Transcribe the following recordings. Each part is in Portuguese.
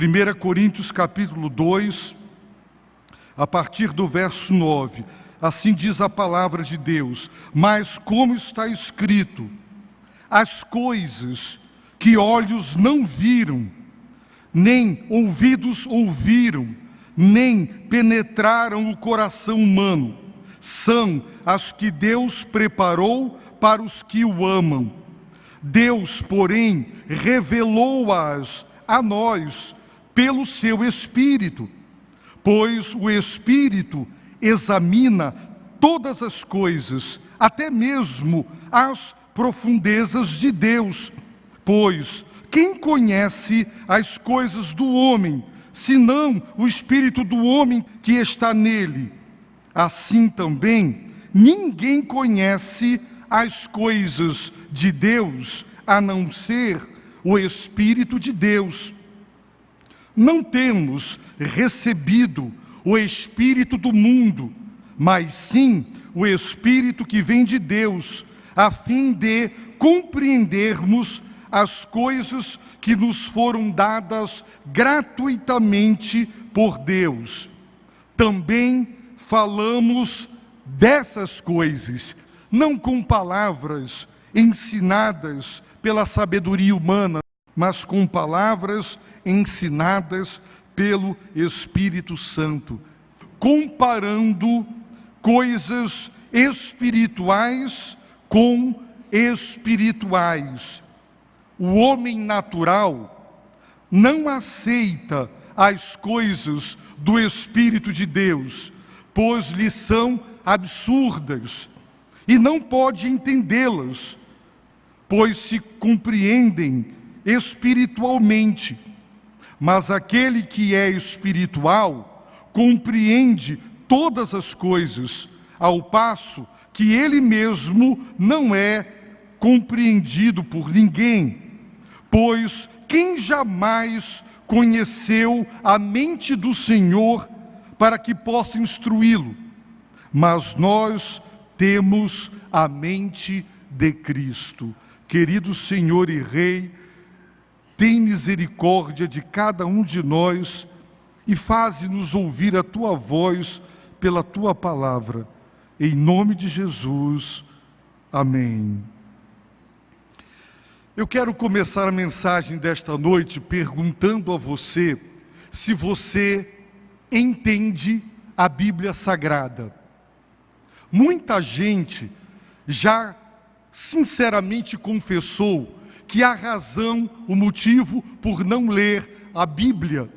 1 Coríntios capítulo 2, a partir do verso 9. Assim diz a palavra de Deus: mas como está escrito, as coisas que olhos não viram, nem ouvidos ouviram, nem penetraram o coração humano, são as que Deus preparou para os que o amam. Deus, porém, revelou-as a nós pelo seu Espírito, pois o Espírito examina todas as coisas, até mesmo as profundezas de Deus. Pois quem conhece as coisas do homem, senão o Espírito do homem que está nele? Assim também, ninguém conhece as coisas de Deus, a não ser o Espírito de Deus. Não temos recebido o Espírito do mundo, mas sim o Espírito que vem de Deus, a fim de compreendermos as coisas que nos foram dadas gratuitamente por Deus. Também falamos dessas coisas, não com palavras ensinadas pela sabedoria humana, mas com palavras ensinadas pelo Espírito Santo, comparando coisas espirituais com espirituais. O homem natural não aceita as coisas do Espírito de Deus, pois lhe são absurdas, e não pode entendê-las, pois se compreendem espiritualmente. Mas aquele que é espiritual compreende todas as coisas, ao passo que ele mesmo não é compreendido por ninguém. Pois quem jamais conheceu a mente do Senhor para que possa instruí-lo? Mas nós temos a mente de Cristo. Querido Senhor e Rei, tem misericórdia de cada um de nós e faze-nos ouvir a Tua voz pela Tua palavra. Em nome de Jesus, amém. Eu quero começar a mensagem desta noite perguntando a você se você entende a Bíblia Sagrada. Muita gente já sinceramente confessou que a razão, o motivo por não ler a Bíblia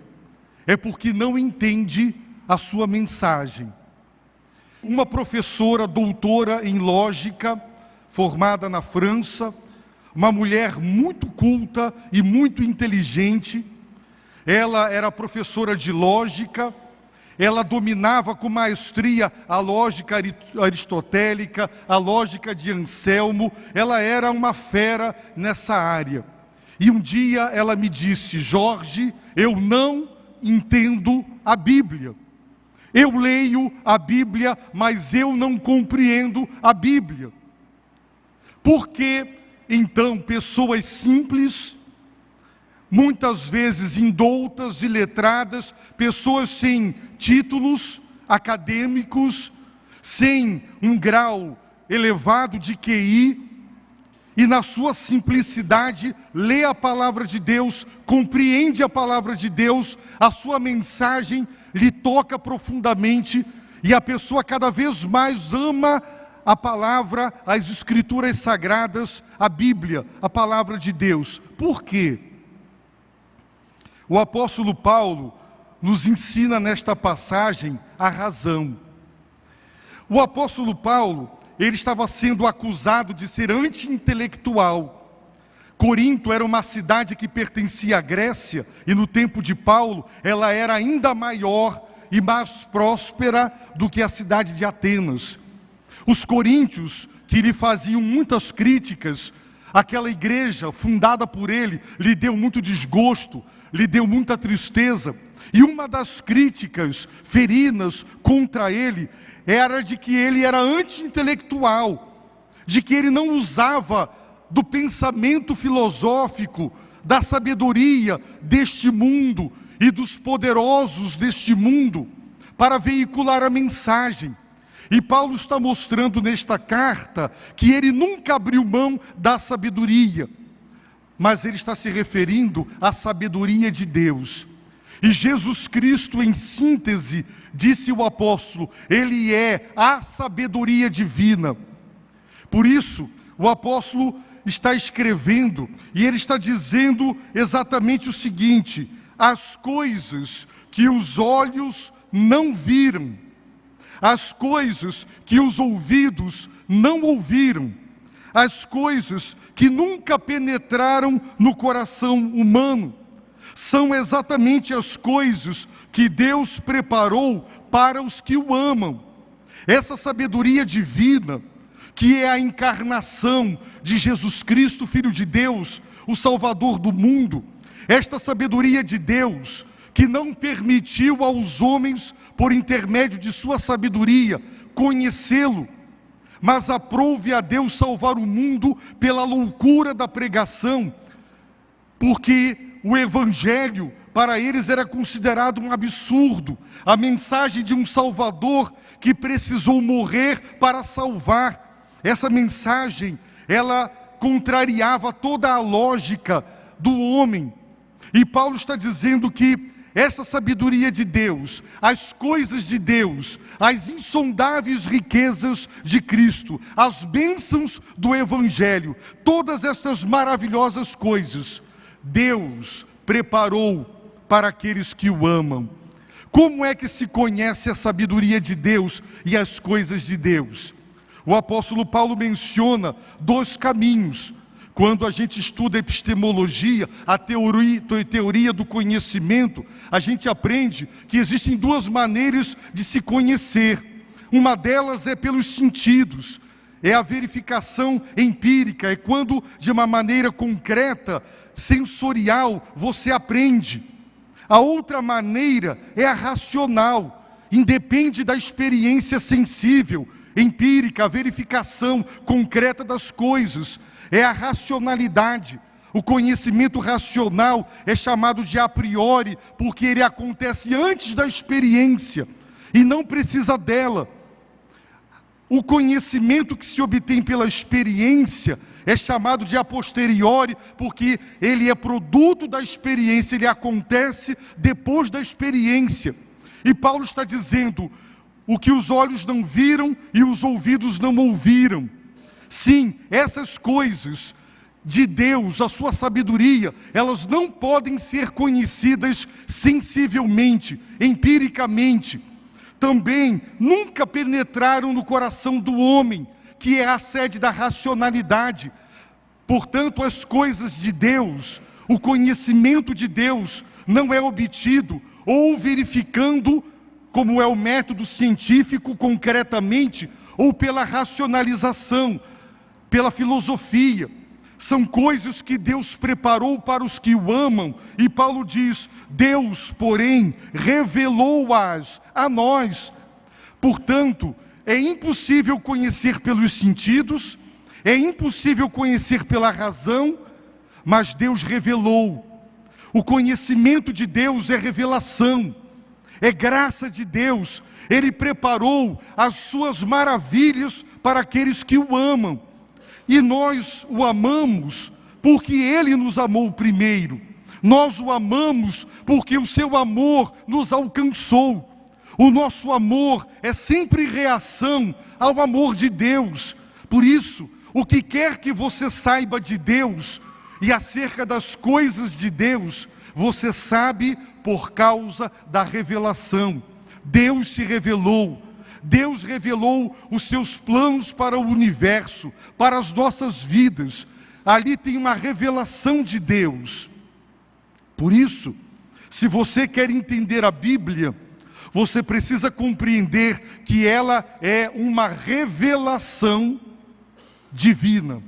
é porque não entende a sua mensagem. Uma professora doutora em lógica, formada na França, uma mulher muito culta e muito inteligente, ela era professora de lógica, ela dominava com maestria a lógica aristotélica, a lógica de Anselmo, ela era uma fera nessa área. E um dia ela me disse: Jorge, eu não entendo a Bíblia. Eu leio a Bíblia, mas eu não compreendo a Bíblia. Porque, então, pessoas simples, muitas vezes indoutas e letradas, pessoas sem títulos acadêmicos, sem um grau elevado de QI, e na sua simplicidade lê a palavra de Deus, compreende a palavra de Deus, a sua mensagem lhe toca profundamente, e a pessoa cada vez mais ama a palavra, as Escrituras Sagradas, a Bíblia, a palavra de Deus. Por quê? O apóstolo Paulo nos ensina nesta passagem a razão. O apóstolo Paulo, ele estava sendo acusado de ser anti-intelectual. Corinto era uma cidade que pertencia à Grécia, e no tempo de Paulo, ela era ainda maior e mais próspera do que a cidade de Atenas. Os coríntios, que lhe faziam muitas críticas, aquela igreja fundada por ele, lhe deu muito desgosto, lhe deu muita tristeza. E uma das críticas ferinas contra ele era de que ele era anti-intelectual, de que ele não usava do pensamento filosófico, da sabedoria deste mundo, e dos poderosos deste mundo para veicular a mensagem. E Paulo está mostrando nesta carta que ele nunca abriu mão da sabedoria, mas ele está se referindo à sabedoria de Deus. E Jesus Cristo, em síntese, disse o apóstolo, ele é a sabedoria divina. Por isso, o apóstolo está escrevendo e ele está dizendo exatamente o seguinte: as coisas que os olhos não viram, as coisas que os ouvidos não ouviram, as coisas que nunca penetraram no coração humano, são exatamente as coisas que Deus preparou para os que o amam. Essa sabedoria divina, que é a encarnação de Jesus Cristo, Filho de Deus, o Salvador do mundo, esta sabedoria de Deus, que não permitiu aos homens, por intermédio de sua sabedoria, conhecê-lo, mas aprouve a Deus salvar o mundo pela loucura da pregação, porque o Evangelho para eles era considerado um absurdo, a mensagem de um Salvador que precisou morrer para salvar. Essa mensagem, ela contrariava toda a lógica do homem. E Paulo está dizendo que essa sabedoria de Deus, as coisas de Deus, as insondáveis riquezas de Cristo, as bênçãos do Evangelho, todas essas maravilhosas coisas, Deus preparou para aqueles que o amam. Como é que se conhece a sabedoria de Deus e as coisas de Deus? O apóstolo Paulo menciona 2 caminhos. Quando a gente estuda epistemologia, a teoria do conhecimento, a gente aprende que existem 2 maneiras de se conhecer. Uma delas é pelos sentidos, é a verificação empírica, é quando de uma maneira concreta, sensorial, você aprende. A outra maneira é a racional, independe da experiência sensível, empírica, a verificação concreta das coisas. É a racionalidade. O conhecimento racional é chamado de a priori, porque ele acontece antes da experiência e não precisa dela. O conhecimento que se obtém pela experiência é chamado de a posteriori, porque ele é produto da experiência, ele acontece depois da experiência. E Paulo está dizendo, o que os olhos não viram e os ouvidos não ouviram. Sim, essas coisas de Deus, a sua sabedoria, elas não podem ser conhecidas sensivelmente, empiricamente. Também nunca penetraram no coração do homem, que é a sede da racionalidade. Portanto, as coisas de Deus, o conhecimento de Deus, não é obtido ou verificando, como é o método científico concretamente, ou pela racionalização, pela filosofia. São coisas que Deus preparou para os que o amam. E Paulo diz, Deus, porém, revelou-as a nós. Portanto, é impossível conhecer pelos sentidos, é impossível conhecer pela razão, mas Deus revelou. O conhecimento de Deus é revelação, é graça de Deus. Ele preparou as suas maravilhas para aqueles que o amam. E nós o amamos porque Ele nos amou primeiro. Nós o amamos porque o seu amor nos alcançou. O nosso amor é sempre reação ao amor de Deus. Por isso, o que quer que você saiba de Deus e acerca das coisas de Deus, você sabe por causa da revelação. Deus se revelou. Deus revelou os seus planos para o universo, para as nossas vidas. Ali tem uma revelação de Deus. Por isso, se você quer entender a Bíblia, você precisa compreender que ela é uma revelação divina.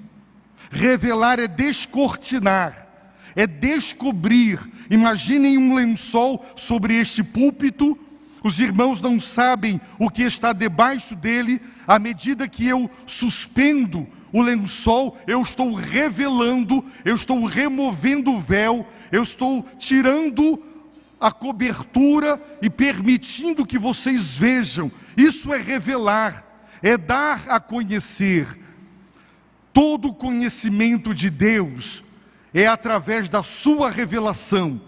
Revelar é descortinar, é descobrir. Imaginem um lençol sobre este púlpito. Os irmãos não sabem o que está debaixo dele. À medida que eu suspendo o lençol, eu estou revelando, eu estou removendo o véu, eu estou tirando a cobertura e permitindo que vocês vejam. Isso é revelar, é dar a conhecer. Todo o conhecimento de Deus é através da sua revelação.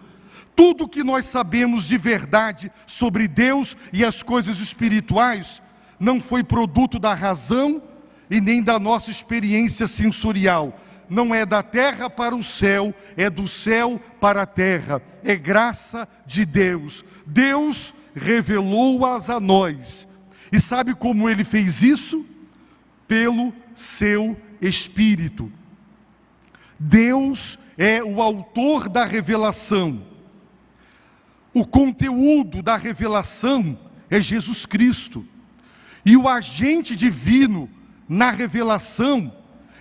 Tudo que nós sabemos de verdade sobre Deus e as coisas espirituais não foi produto da razão e nem da nossa experiência sensorial. Não é da terra para o céu, é do céu para a terra. É graça de Deus. Deus revelou-as a nós. E sabe como Ele fez isso? Pelo seu Espírito. Deus é o autor da revelação. O conteúdo da revelação é Jesus Cristo. E o agente divino na revelação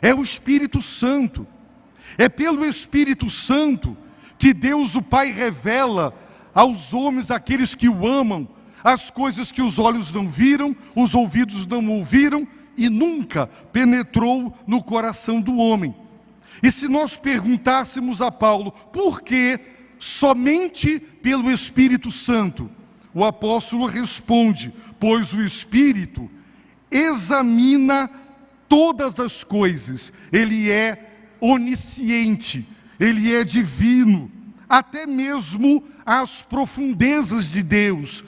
é o Espírito Santo. É pelo Espírito Santo que Deus o Pai revela aos homens, aqueles que o amam, as coisas que os olhos não viram, os ouvidos não ouviram e nunca penetrou no coração do homem. E se nós perguntássemos a Paulo, por que somente pelo Espírito Santo? O apóstolo responde, pois o Espírito examina todas as coisas, ele é onisciente, ele é divino, até mesmo as profundezas de Deus.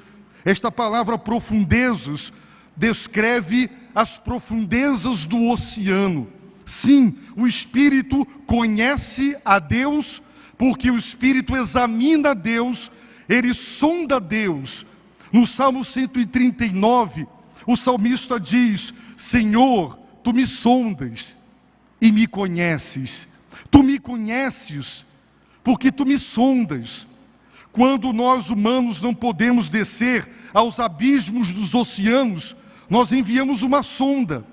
Esta palavra profundezas descreve as profundezas do oceano. Sim, o Espírito conhece a Deus, porque o Espírito examina Deus, ele sonda Deus. No Salmo 139, o salmista diz, Senhor, Tu me sondas e me conheces. Tu me conheces porque Tu me sondas. Quando nós humanos não podemos descer aos abismos dos oceanos, nós enviamos uma sonda.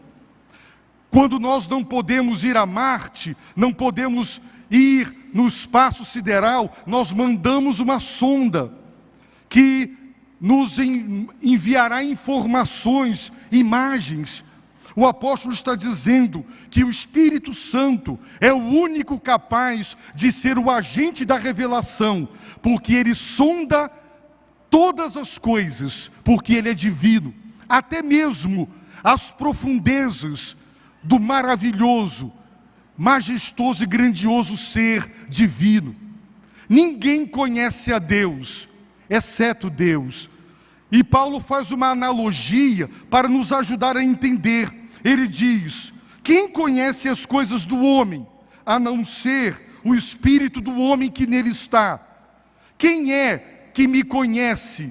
Quando nós não podemos ir a Marte, não podemos ir no espaço sideral, nós mandamos uma sonda que nos enviará informações, imagens. O apóstolo está dizendo que o Espírito Santo é o único capaz de ser o agente da revelação, porque ele sonda todas as coisas, porque ele é divino, até mesmo as profundezas do maravilhoso, majestoso e grandioso ser divino. Ninguém conhece a Deus, exceto Deus. E Paulo faz uma analogia para nos ajudar a entender. Ele diz, quem conhece as coisas do homem, a não ser o espírito do homem que nele está? Quem é que me conhece?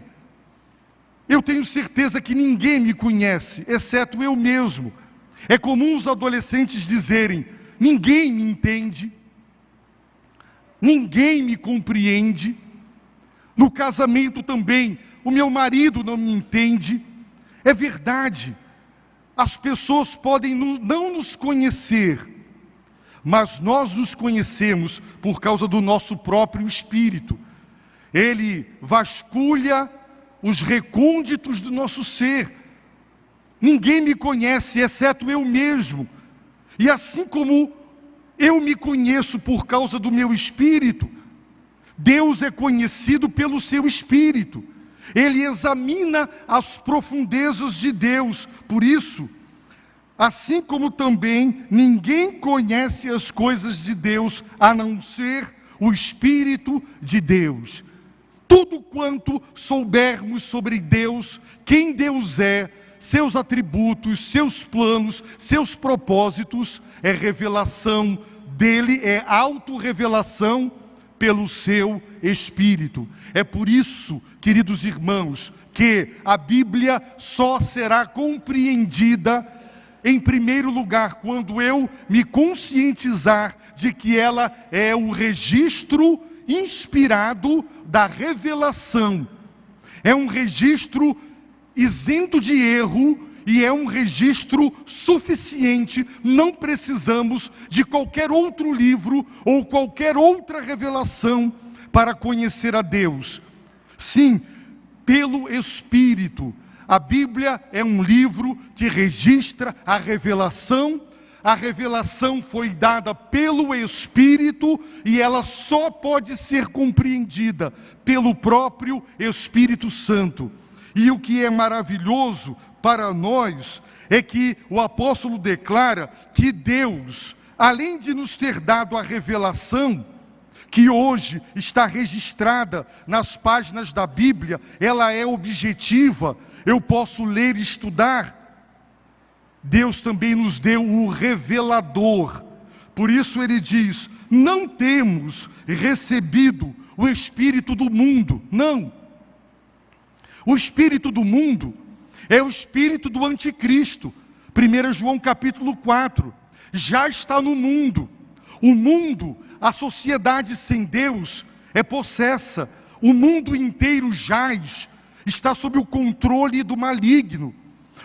Eu tenho certeza que ninguém me conhece, exceto eu mesmo. É comum os adolescentes dizerem, ninguém me entende, ninguém me compreende. No casamento também, o meu marido não me entende. É verdade, as pessoas podem não nos conhecer, mas nós nos conhecemos por causa do nosso próprio Espírito. Ele vasculha os recônditos do nosso ser. Ninguém me conhece, exceto eu mesmo. E assim como eu me conheço por causa do meu Espírito, Deus é conhecido pelo seu Espírito. Ele examina as profundezas de Deus. Por isso, assim como também ninguém conhece as coisas de Deus, a não ser o Espírito de Deus. Tudo quanto soubermos sobre Deus, quem Deus é, seus atributos, seus planos, seus propósitos, é revelação dele, é autorrevelação pelo seu Espírito. É por isso, queridos irmãos, que a Bíblia só será compreendida, em primeiro lugar, quando eu me conscientizar de que ela é o registro inspirado da revelação. É um registro isento de erro e é um registro suficiente. Não precisamos de qualquer outro livro ou qualquer outra revelação para conhecer a Deus. Sim, pelo Espírito. A Bíblia é um livro que registra a revelação, a revelação foi dada pelo Espírito e ela só pode ser compreendida pelo próprio Espírito Santo. E o que é maravilhoso para nós é que o apóstolo declara que Deus, além de nos ter dado a revelação, que hoje está registrada nas páginas da Bíblia, ela é objetiva, eu posso ler e estudar. Deus também nos deu o revelador. Por isso ele diz: não temos recebido o espírito do mundo. Não. O espírito do mundo é o espírito do anticristo. 1 João capítulo 4. Já está no mundo. O mundo, a sociedade sem Deus, é possessa. O mundo inteiro jaz, está sob o controle do maligno.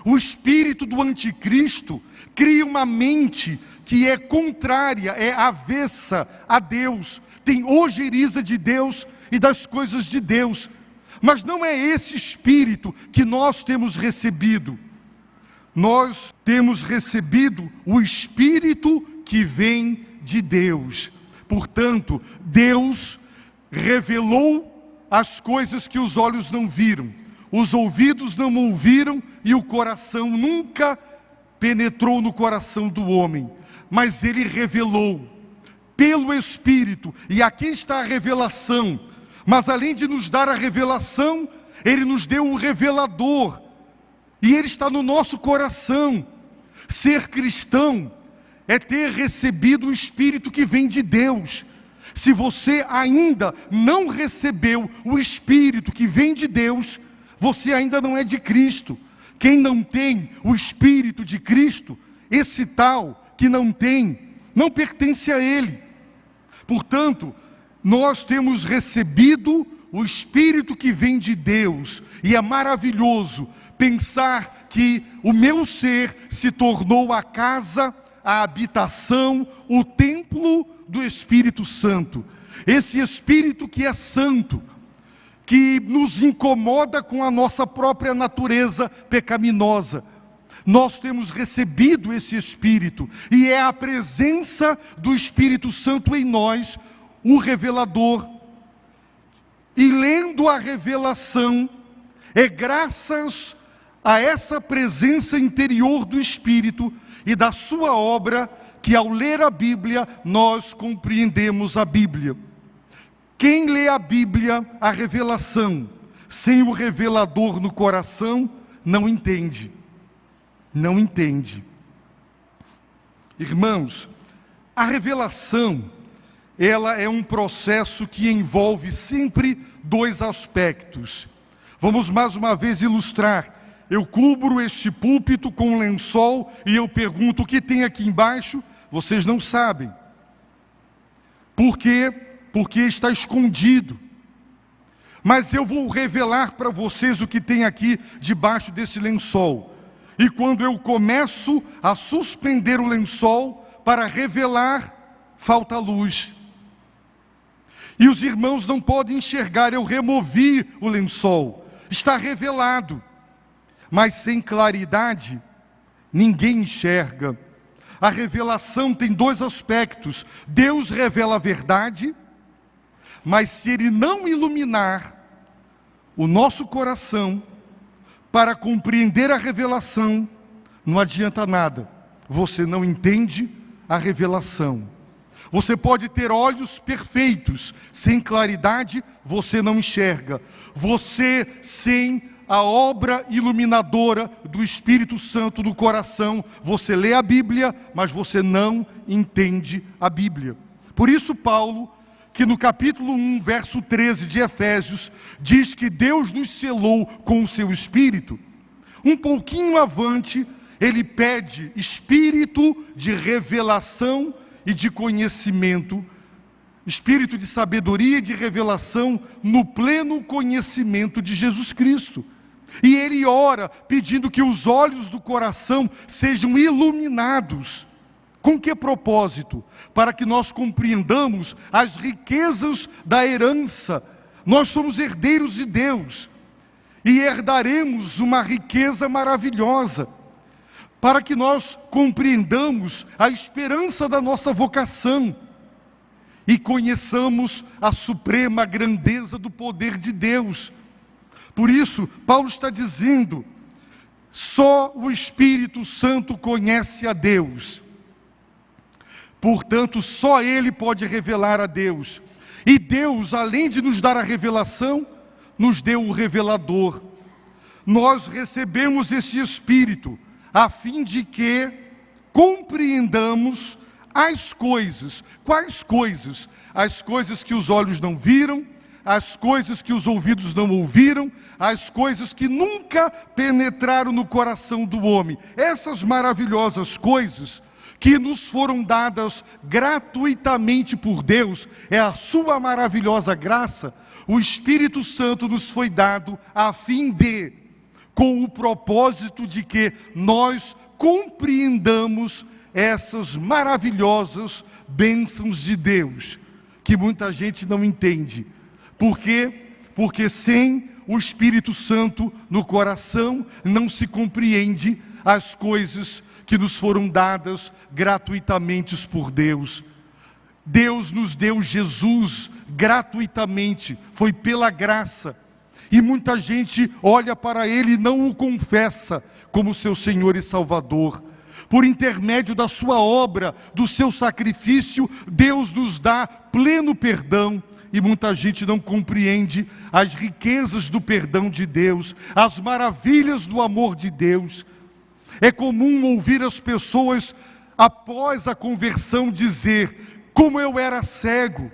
O espírito do anticristo cria uma mente que é contrária, é avessa a Deus, tem ojeriza de Deus e das coisas de Deus. Mas não é esse espírito que nós temos recebido. Nós temos recebido o espírito que vem de Deus. Portanto, Deus revelou as coisas que os olhos não viram, os ouvidos não ouviram e o coração nunca penetrou no coração do homem. Mas Ele revelou pelo Espírito, e aqui está a revelação. Mas além de nos dar a revelação, Ele nos deu um revelador, e Ele está no nosso coração. Ser cristão é ter recebido o Espírito que vem de Deus. Se você ainda não recebeu o Espírito que vem de Deus, você ainda não é de Cristo. Quem não tem o Espírito de Cristo, esse tal que não tem, não pertence a Ele. Portanto, nós temos recebido o Espírito que vem de Deus, e é maravilhoso pensar que o meu ser se tornou a casa, a habitação, o templo do Espírito Santo. Esse Espírito que é santo, que nos incomoda com a nossa própria natureza pecaminosa. Nós temos recebido esse Espírito, e é a presença do Espírito Santo em nós, o revelador. E lendo a revelação, é graças a essa presença interior do Espírito e da sua obra, que ao ler a Bíblia, nós compreendemos a Bíblia. Quem lê a Bíblia, a revelação, sem o revelador no coração, não entende. Não entende. Irmãos, a revelação, ela é um processo que envolve sempre dois aspectos. Vamos mais uma vez ilustrar. Eu cubro este púlpito com um lençol e eu pergunto: o que tem aqui embaixo? Vocês não sabem. Por quê? Porque está escondido. Mas eu vou revelar para vocês o que tem aqui debaixo desse lençol. E quando eu começo a suspender o lençol para revelar, falta luz. E os irmãos não podem enxergar, eu removi o lençol. Está revelado. Mas sem claridade, ninguém enxerga. A revelação tem dois aspectos. Deus revela a verdade, mas se Ele não iluminar o nosso coração para compreender a revelação, não adianta nada. Você não entende a revelação. Você pode ter olhos perfeitos, sem claridade você não enxerga. Você sem a obra iluminadora do Espírito Santo no coração, você lê a Bíblia, mas você não entende a Bíblia. Por isso Paulo, que no capítulo 1, verso 13 de Efésios, diz que Deus nos selou com o seu Espírito. Um pouquinho avante, ele pede espírito de revelação e de conhecimento, espírito de sabedoria e de revelação no pleno conhecimento de Jesus Cristo. E ele ora pedindo que os olhos do coração sejam iluminados. Com que propósito? Para que nós compreendamos as riquezas da herança. Nós somos herdeiros de Deus e herdaremos uma riqueza maravilhosa. para que nós compreendamos a esperança da nossa vocação e conheçamos a suprema grandeza do poder de Deus. Por isso, Paulo está dizendo: só o Espírito Santo conhece a Deus. Portanto, só Ele pode revelar a Deus. E Deus, além de nos dar a revelação, nos deu o revelador. Nós recebemos esse Espírito a fim de que compreendamos as coisas. Quais coisas? As coisas que os olhos não viram, as coisas que os ouvidos não ouviram, as coisas que nunca penetraram no coração do homem. Essas maravilhosas coisas que nos foram dadas gratuitamente por Deus, é a sua maravilhosa graça. O Espírito Santo nos foi dado a fim de, com o propósito de que nós compreendamos essas maravilhosas bênçãos de Deus, que muita gente não entende. Por quê? Porque sem o Espírito Santo no coração não se compreende as coisas que nos foram dadas gratuitamente por Deus. Deus nos deu Jesus gratuitamente, foi pela graça. E muita gente olha para Ele e não o confessa como seu Senhor e Salvador. Por intermédio da sua obra, do seu sacrifício, Deus nos dá pleno perdão. E muita gente não compreende as riquezas do perdão de Deus, as maravilhas do amor de Deus. É comum ouvir as pessoas, após a conversão, dizer: como eu era cego,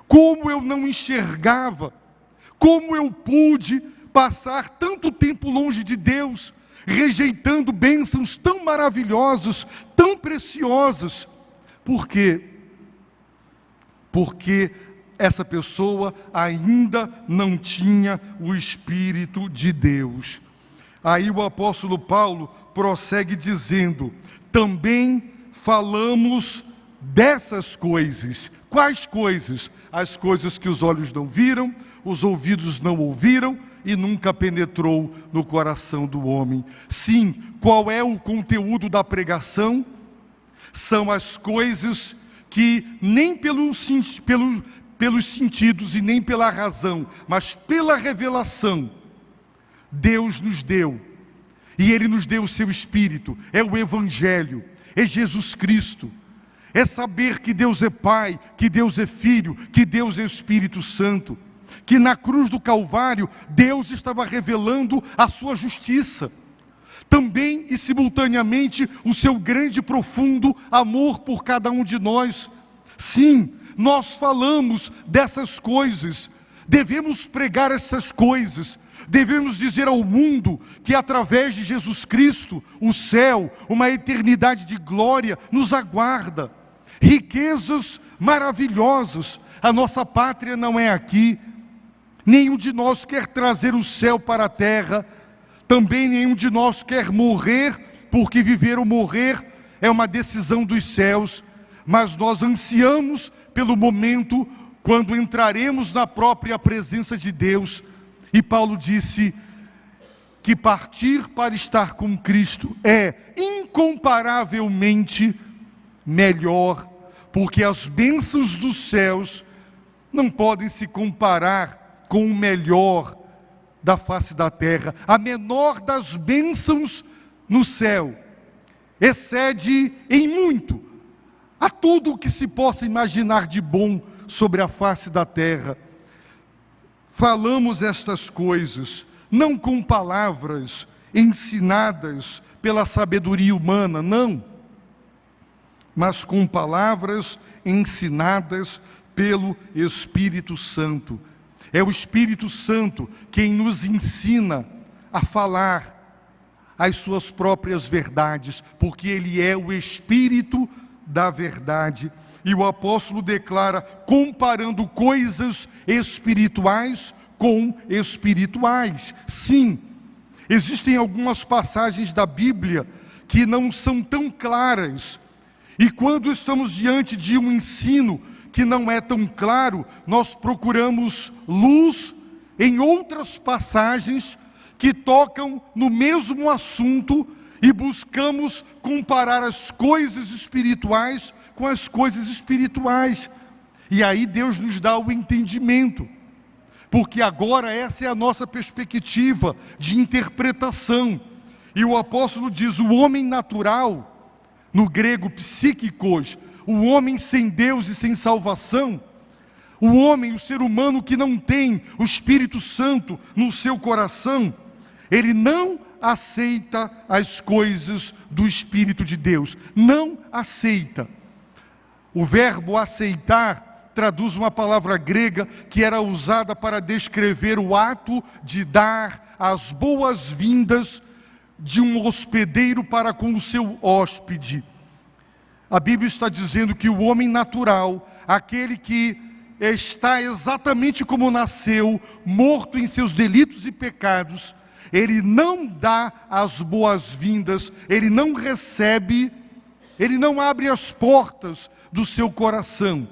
como eu não enxergava, como eu pude passar tanto tempo longe de Deus, rejeitando bênçãos tão maravilhosas, tão preciosas. Por quê? Porque essa pessoa ainda não tinha o Espírito de Deus. Aí o apóstolo Paulo prossegue dizendo: também falamos dessas coisas. Quais coisas? As coisas que os olhos não viram, os ouvidos não ouviram e nunca penetrou no coração do homem. Sim, qual é o conteúdo da pregação? São as coisas que nem pelos sentidos e nem pela razão, mas pela revelação, Deus nos deu. E Ele nos deu o seu Espírito. É o Evangelho, é Jesus Cristo. É saber que Deus é Pai, que Deus é Filho, que Deus é Espírito Santo. Que na cruz do Calvário, Deus estava revelando a sua justiça. Também e simultaneamente o seu grande e profundo amor por cada um de nós. Sim, nós falamos dessas coisas. Devemos pregar essas coisas. Devemos dizer ao mundo que através de Jesus Cristo, o céu, uma eternidade de glória nos aguarda. Riquezas maravilhosas. A nossa pátria não é aqui. Nenhum de nós quer trazer o céu para a terra. Também nenhum de nós quer morrer, porque viver ou morrer é uma decisão dos céus. Mas nós ansiamos pelo momento quando entraremos na própria presença de Deus. E Paulo disse que partir para estar com Cristo é incomparavelmente melhor, porque as bênçãos dos céus não podem se comparar com o melhor da face da terra. A menor das bênçãos no céu excede em muito a tudo o que se possa imaginar de bom sobre a face da terra. Falamos estas coisas, não com palavras ensinadas pela sabedoria humana, não, mas com palavras ensinadas pelo Espírito Santo. É o Espírito Santo quem nos ensina a falar as suas próprias verdades, porque Ele é o Espírito da verdade. E o apóstolo declara, comparando coisas espirituais com espirituais. Sim, existem algumas passagens da Bíblia que não são tão claras. E quando estamos diante de um ensino que não é tão claro, nós procuramos luz em outras passagens que tocam no mesmo assunto e buscamos comparar as coisas espirituais com as coisas espirituais. E aí Deus nos dá o entendimento, porque agora essa é a nossa perspectiva de interpretação. E o apóstolo diz: o homem natural, no grego psíquicos, o homem sem Deus e sem salvação, o homem, o ser humano que não tem o Espírito Santo no seu coração, ele não aceita as coisas do Espírito de Deus, não aceita. O verbo aceitar traduz uma palavra grega que era usada para descrever o ato de dar as boas-vindas de um hospedeiro para com o seu hóspede. A Bíblia está dizendo que o homem natural, aquele que está exatamente como nasceu, morto em seus delitos e pecados, ele não dá as boas-vindas, ele não recebe, ele não abre as portas do seu coração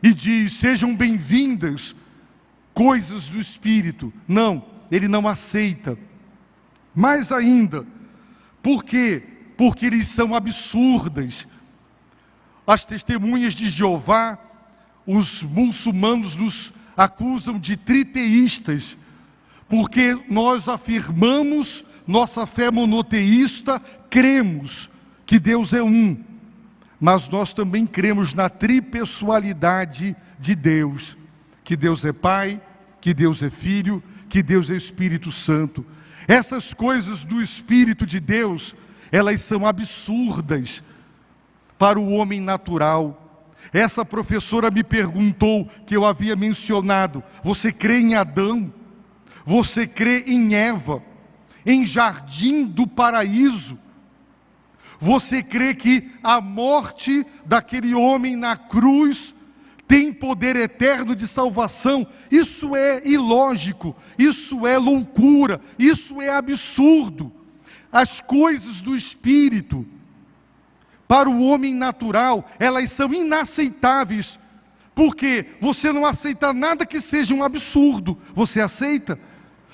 e diz: sejam bem-vindas coisas do Espírito. Não, ele não aceita. Mais ainda, por quê? Porque eles são absurdas. As testemunhas de Jeová, os muçulmanos nos acusam de triteístas, porque nós afirmamos nossa fé monoteísta, cremos que Deus é um, mas nós também cremos na tripessoalidade de Deus, que Deus é Pai, que Deus é Filho, que Deus é Espírito Santo. Essas coisas do Espírito de Deus, elas são absurdas para o homem natural. Essa professora me perguntou, que eu havia mencionado: você crê em Adão? Você crê em Eva? Em Jardim do Paraíso? Você crê que a morte daquele homem na cruz tem poder eterno de salvação? Isso é ilógico, isso é loucura, isso é absurdo. As coisas do Espírito, para o homem natural, elas são inaceitáveis, porque você não aceita nada que seja um absurdo. Você aceita?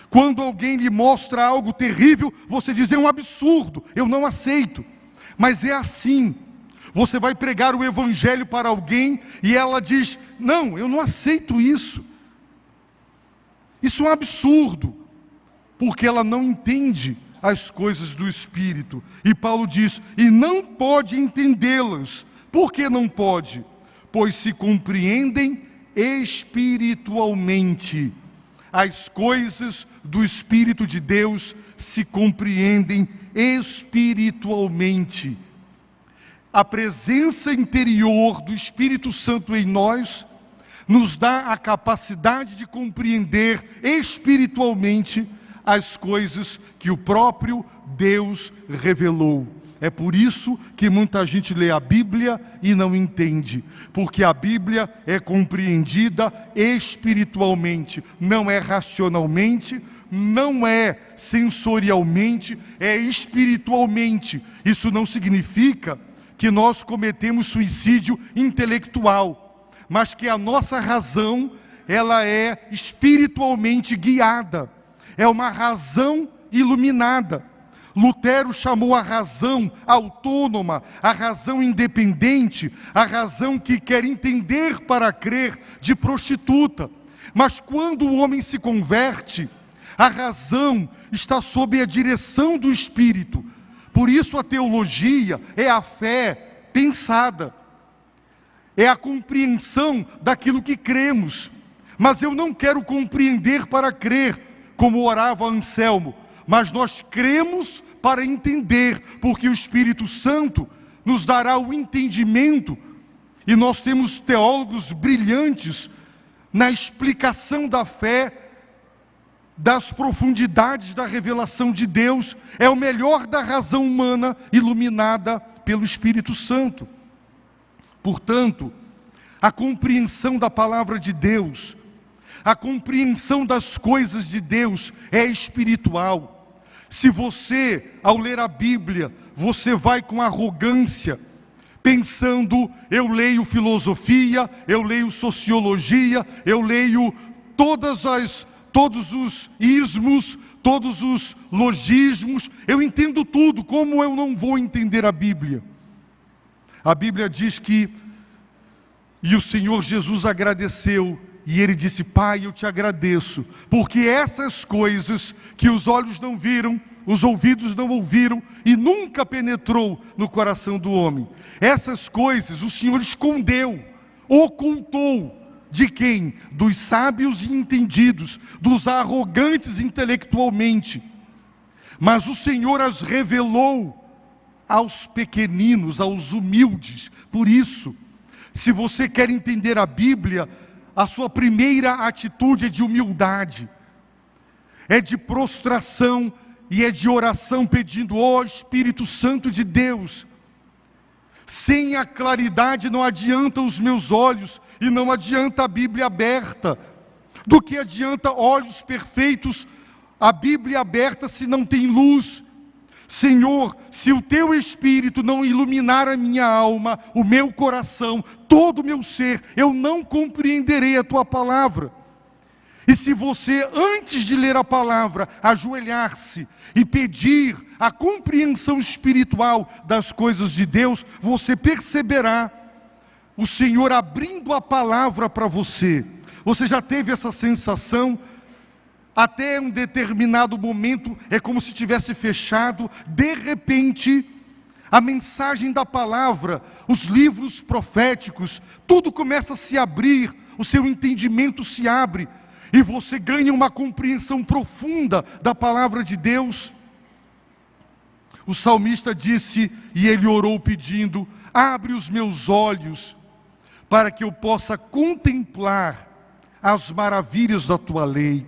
Quando alguém lhe mostra algo terrível, você diz: é um absurdo, eu não aceito. Mas é assim. Você vai pregar o Evangelho para alguém e ela diz: não, eu não aceito isso. Isso é um absurdo, porque ela não entende as coisas do Espírito. E Paulo diz: e não pode entendê-las. Por que não pode? Pois se compreendem espiritualmente. As coisas do Espírito de Deus se compreendem espiritualmente. A presença interior do Espírito Santo em nós nos dá a capacidade de compreender espiritualmente as coisas que o próprio Deus revelou. É por isso que muita gente lê a Bíblia e não entende, porque a Bíblia é compreendida espiritualmente, não é racionalmente, não é sensorialmente, é espiritualmente. Isso não significa que nós cometemos suicídio intelectual, mas que a nossa razão, ela é espiritualmente guiada, é uma razão iluminada. Lutero chamou a razão autônoma, a razão independente, a razão que quer entender para crer, de prostituta. Mas quando o homem se converte, a razão está sob a direção do Espírito. Por isso a teologia é a fé pensada, é a compreensão daquilo que cremos. Mas eu não quero compreender para crer, como orava Anselmo, mas nós cremos para entender, porque o Espírito Santo nos dará o entendimento. E nós temos teólogos brilhantes na explicação da fé, das profundidades da revelação de Deus. É o melhor da razão humana iluminada pelo Espírito Santo. Portanto, a compreensão da palavra de Deus, a compreensão das coisas de Deus é espiritual. Se você, ao ler a Bíblia, você vai com arrogância, pensando: eu leio filosofia, eu leio sociologia, eu leio todos os ismos, todos os logismos, eu entendo tudo, como eu não vou entender a Bíblia? A Bíblia diz que, e o Senhor Jesus agradeceu, e Ele disse: Pai, eu te agradeço, porque essas coisas que os olhos não viram, os ouvidos não ouviram, e nunca penetrou no coração do homem, essas coisas o Senhor escondeu, ocultou. De quem? Dos sábios e entendidos, dos arrogantes intelectualmente. Mas o Senhor as revelou aos pequeninos, aos humildes. Por isso, se você quer entender a Bíblia, a sua primeira atitude é de humildade, é de prostração e é de oração, pedindo: ó Espírito Santo de Deus, sem a claridade não adianta os meus olhos, e não adianta a Bíblia aberta. Do que adianta olhos perfeitos, a Bíblia aberta, se não tem luz? Senhor, se o Teu Espírito não iluminar a minha alma, o meu coração, todo o meu ser, eu não compreenderei a Tua palavra. E se você, antes de ler a palavra, ajoelhar-se e pedir a compreensão espiritual das coisas de Deus, você perceberá o Senhor abrindo a palavra para você. Você já teve essa sensação? Até um determinado momento é como se tivesse fechado. De repente, a mensagem da palavra, os livros proféticos, tudo começa a se abrir, o seu entendimento se abre, e você ganha uma compreensão profunda da palavra de Deus. O salmista disse, e ele orou pedindo: abre os meus olhos, para que eu possa contemplar as maravilhas da Tua lei.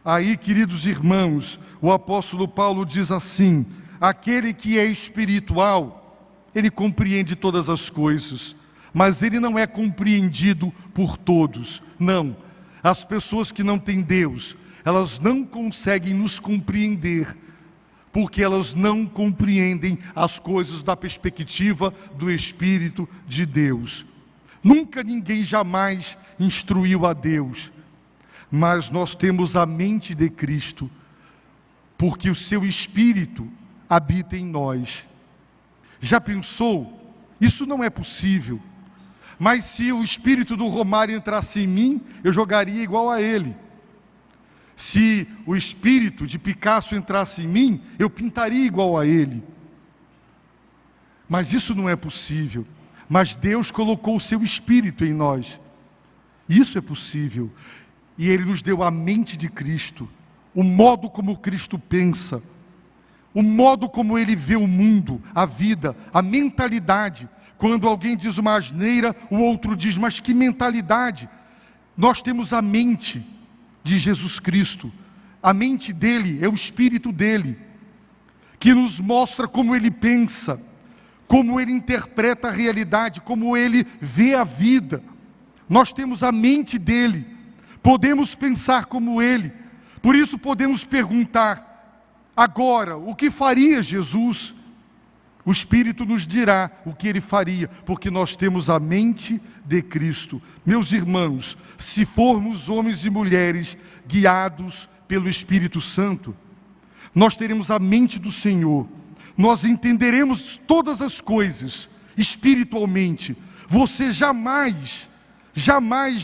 Aí, queridos irmãos, o apóstolo Paulo diz assim: aquele que é espiritual, ele compreende todas as coisas, mas ele não é compreendido por todos. Não, as pessoas que não têm Deus, elas não conseguem nos compreender, porque elas não compreendem as coisas da perspectiva do Espírito de Deus. Nunca ninguém jamais instruiu a Deus, mas nós temos a mente de Cristo, porque o seu Espírito habita em nós. Já pensou? Isso não é possível. Mas se o espírito do Romário entrasse em mim, eu jogaria igual a ele. Se o espírito de Picasso entrasse em mim, eu pintaria igual a ele. Mas isso não é possível. Mas Deus colocou o seu Espírito em nós. Isso é possível. E Ele nos deu a mente de Cristo, o modo como Cristo pensa, o modo como Ele vê o mundo, a vida, a mentalidade. Quando alguém diz uma asneira, o outro diz: mas que mentalidade? Nós temos a mente de Jesus Cristo. A mente dele é o Espírito dele, que nos mostra como Ele pensa, como Ele interpreta a realidade, como Ele vê a vida. Nós temos a mente dele, podemos pensar como Ele. Por isso podemos perguntar: agora, o que faria Jesus? O Espírito nos dirá o que Ele faria, porque nós temos a mente de Cristo. Meus irmãos, se formos homens e mulheres guiados pelo Espírito Santo, nós teremos a mente do Senhor. Nós entenderemos todas as coisas espiritualmente. Você jamais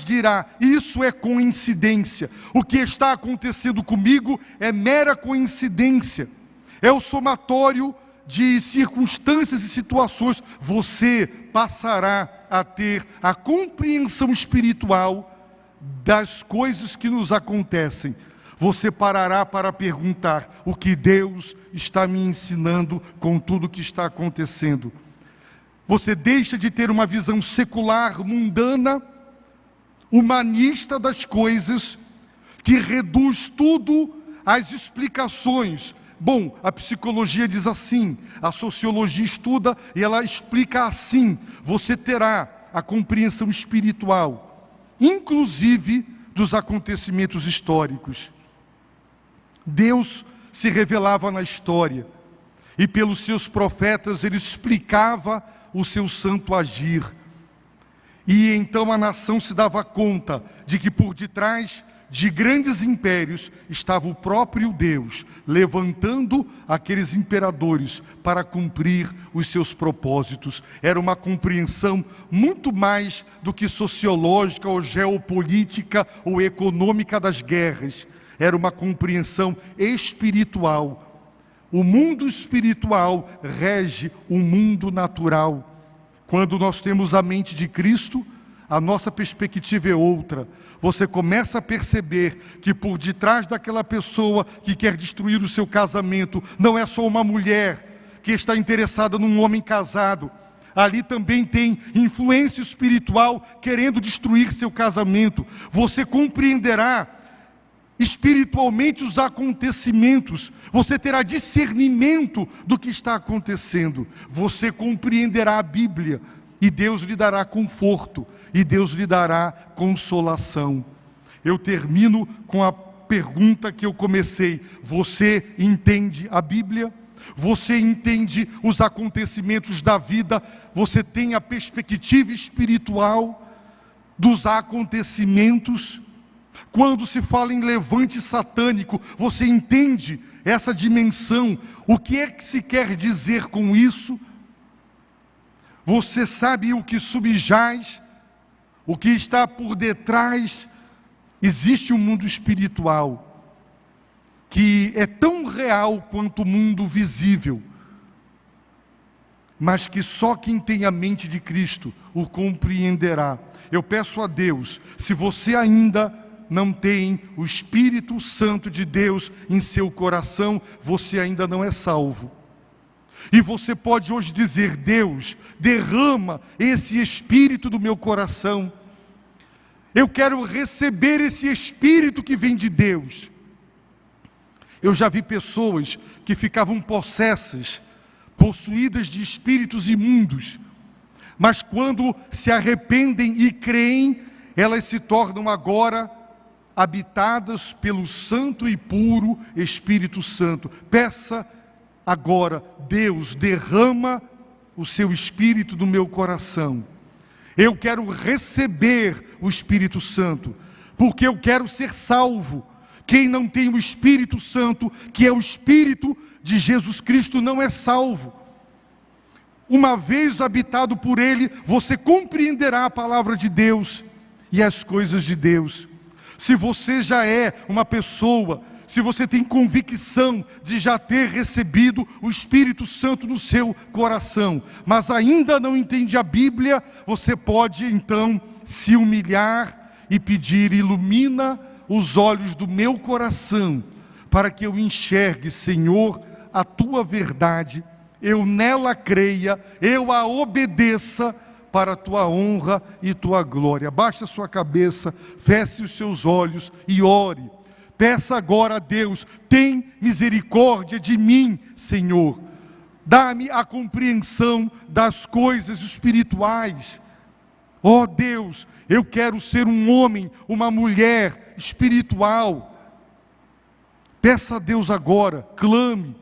dirá: isso é coincidência. O que está acontecendo comigo é mera coincidência. É o somatório de circunstâncias e situações. Você passará a ter a compreensão espiritual das coisas que nos acontecem. Você parará para perguntar: o que Deus está me ensinando com tudo que está acontecendo? Você deixa de ter uma visão secular, mundana, humanista das coisas, que reduz tudo às explicações. Bom, a psicologia diz assim, a sociologia estuda e ela explica assim. Você terá a compreensão espiritual, inclusive dos acontecimentos históricos. Deus se revelava na história, e pelos seus profetas Ele explicava o seu santo agir. E então a nação se dava conta de que por detrás de grandes impérios, estava o próprio Deus levantando aqueles imperadores para cumprir os seus propósitos. Era uma compreensão muito mais do que sociológica ou geopolítica ou econômica das guerras. Era uma compreensão espiritual. O mundo espiritual rege o mundo natural. Quando nós temos a mente de Cristo, a nossa perspectiva é outra. Você começa a perceber que por detrás daquela pessoa que quer destruir o seu casamento, não é só uma mulher que está interessada num homem casado. Ali também tem influência espiritual querendo destruir seu casamento. Você compreenderá espiritualmente os acontecimentos. Você terá discernimento do que está acontecendo. Você compreenderá a Bíblia. E Deus lhe dará conforto, e Deus lhe dará consolação. Eu termino com a pergunta que eu comecei. Você entende a Bíblia? Você entende os acontecimentos da vida? Você tem a perspectiva espiritual dos acontecimentos? Quando se fala em levante satânico, você entende essa dimensão? O que é que se quer dizer com isso? Você sabe o que subjaz, o que está por detrás? Existe um mundo espiritual que é tão real quanto o mundo visível, mas que só quem tem a mente de Cristo o compreenderá. Eu peço a Deus, se você ainda não tem o Espírito Santo de Deus em seu coração, você ainda não é salvo. E você pode hoje dizer: Deus, derrama esse Espírito do meu coração. Eu quero receber esse Espírito que vem de Deus. Eu já vi pessoas que ficavam possessas, possuídas de espíritos imundos, mas quando se arrependem e creem, elas se tornam agora habitadas pelo Santo e puro Espírito Santo. Peça agora: Deus, derrama o seu Espírito no meu coração. Eu quero receber o Espírito Santo, porque eu quero ser salvo. Quem não tem o Espírito Santo, que é o Espírito de Jesus Cristo, não é salvo. Uma vez habitado por Ele, você compreenderá a palavra de Deus e as coisas de Deus. Se você já é uma pessoa, se você tem convicção de já ter recebido o Espírito Santo no seu coração, mas ainda não entende a Bíblia, você pode então se humilhar e pedir: ilumina os olhos do meu coração, para que eu enxergue, Senhor, a tua verdade, eu nela creia, eu a obedeça, para a tua honra e tua glória. Baixe a sua cabeça, feche os seus olhos e ore. Peça agora a Deus: tem misericórdia de mim, Senhor. Dá-me a compreensão das coisas espirituais. Ó Deus, eu quero ser um homem, uma mulher espiritual. Peça a Deus agora, clame.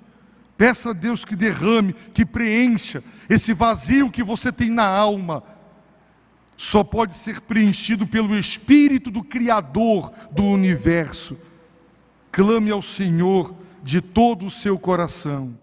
Peça a Deus que derrame, que preencha esse vazio que você tem na alma. Só pode ser preenchido pelo Espírito do Criador do universo. Clame ao Senhor de todo o seu coração.